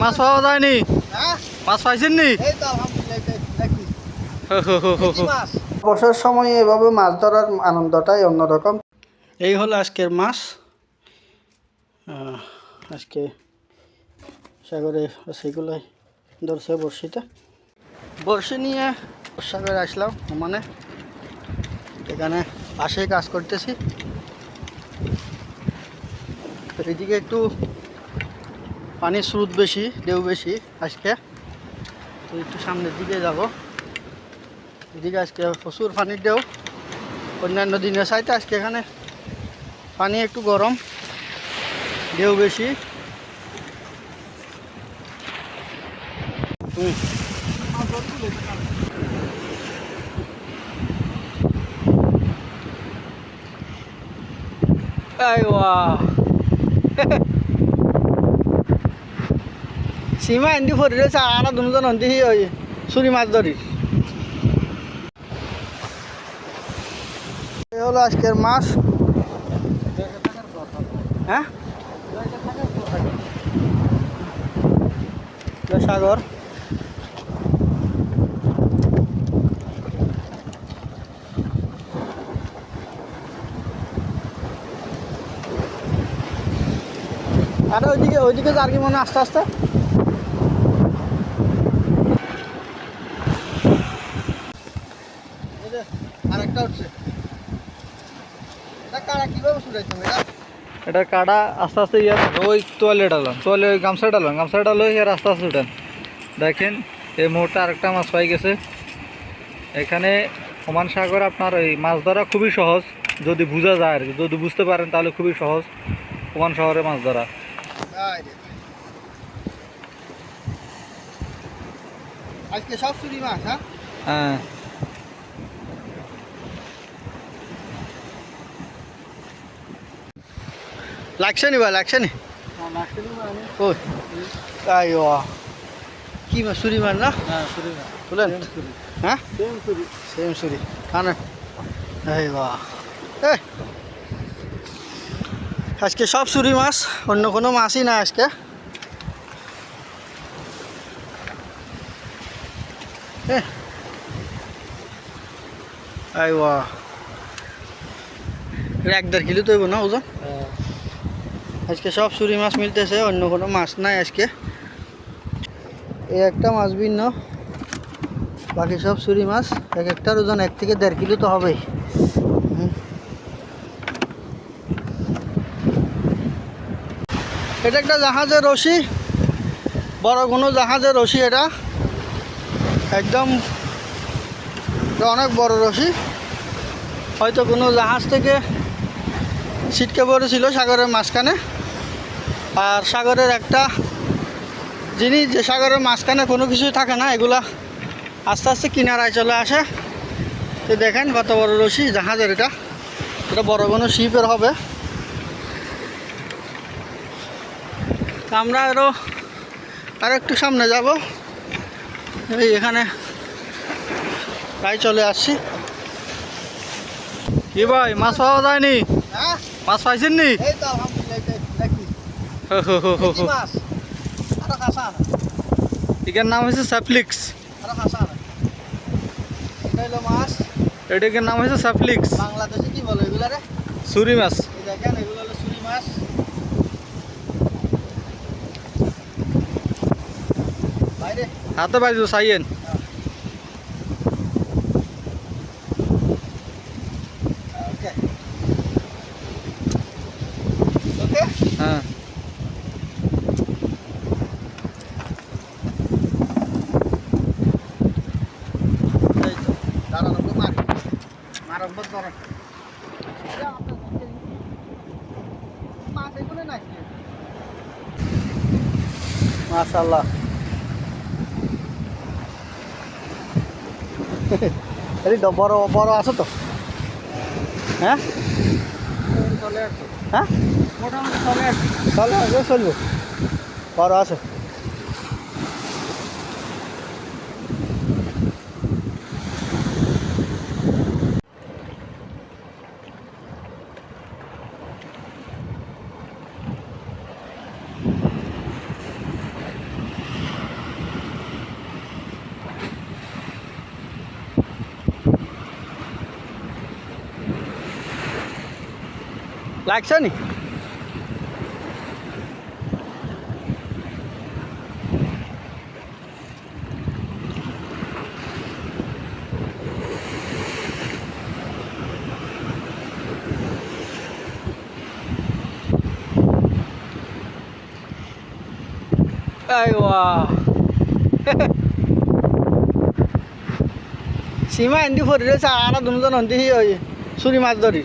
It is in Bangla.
মাছ পাওয়া যায়নি? হ্যাঁ, মাছ পাইছেন নি? এই তো আলহামদুলিল্লাহ দেখি মাছ। বর্ষার সময় এভাবে মাছ ধরার আনন্দটাই অন্যরকম। এই হলো আজকের মাছ। আজকে সাগরে সেগুলোই ধরছে বড়শিতে। বড়শি নিয়ে সাগরে আসলাম ওমানে। এখানে পাশেই কাজ করতেছি। এদিকে একটু পানির স্রোত বেশি, ঢেউ বেশি আজকে। তো একটু সামনের দিকে যাব। এদিকে আজকে প্রচুর পানির ঢেউ। অন্যান্য দিনের চাইতে আজকে এখানে পানি একটু গরম, ঢেউ বেশি। সীমা এন্ডি ফরি রয়েছে আর দুজন অন্তি ছুরি মাছ ধরি। এই হলো আজকের মাছ। হ্যাঁ, সাগর। আর ওইদিকে আর কি মনে আস্তে আস্তে আরেকটা উঠছে। এটা কারা কিভাবে ছুটাইছো এটা? এটার কাটা আস্তে আস্তে ওই তোয়ালে ডালান, তোয়ালে ওই গামছা ডালো আর আস্তে আস্তে উঠেন। দেখেন এই মুহূর্তে আরেকটা মাছ পাই গেছে। এখানে ওমান সাগর আপনার ওই মাছ ধরা খুবই সহজ যদি বোঝা যায় আর কি। যদি বুঝতে পারেন তাহলে খুবই সহজ ওমান শহরে মাছ ধরা। আজকে সব ছুরি মাছ। হ্যাঁ, হ্যাঁ, লাগছে নি ভাই, লাগছে নি? ও তাই কি মাছ? ছুরি মাছ না? তুলেন। হ্যাঁ, সেম ছুরি খানে। এই বাহ, আজকে সব ছুরি মাছ, অন্য কোনো মাছই না আজকে। এই বাহ, 1-1.5 কিলো তো হইব না ওজন? আজকে সব ছুরি মাছ মিলতেছে, অন্য কোনো মাছ নাই আজকে। এই একটা মাছ ভিন্ন, বাকি সব ছুরি মাছ। এক একটার ওজন 1 থেকে 1.5 কিলো তো হবেই। এটা একটা জাহাজের রশি, বড় কোনো জাহাজের রশি। এটা একদম অনেক বড় রশি। হয়তো কোনো জাহাজ থেকে ছিটকে পড়েছিল সাগরের মাঝখানে। আর সাগরের একটা জিনিস, যে সাগরের মাঝখানে কোনো কিছুই থাকে না, এগুলা আস্তে আস্তে কিনারায় চলে আসে। তো দেখেন কত বড় রশি জাহাজের। এটা বড় কোনো শিপের হবে। আমরা আরও একটু সামনে যাব। এই এখানে প্রায় চলে আসছি। কি ভাই, মাছ পাওয়া যায়নি? হ্যাঁ, মাছ পাইছেন নি? এই তো আলহামদুলিল্লাহ দেখি মাছ। আরো খাসা না, এটার নাম হয়েছে স্যাফলিক্স। আরো খাসা না। এটা হলো মাছ। এটার নাম হয়েছে স্যাফলিক্স। বাংলাদেশে কি বলে এগুলারে? ছুরি মাছ। এই দেখেন, এগুলো হলো ছুরি মাছ। বাইরে হাতে পাইছো চাইয়েন। ওকে ওকে। হ্যাঁ, এই তো দাঁড়ানো তো মার অভ্যাস করেন। মাছ এগুলো নাকি? মাশাআল্লাহ। এই বড় বড় আছে তো? হ্যাঁ, চলে আসছে, হ্যাঁ, মোটামুটি চলে আসছে। চলবে, বড় আছে। লাগছে নি আইওয়া সীমা এন্দি ফরি রয়েছে আর দুজন অন্তি চুরি মাছ ধরি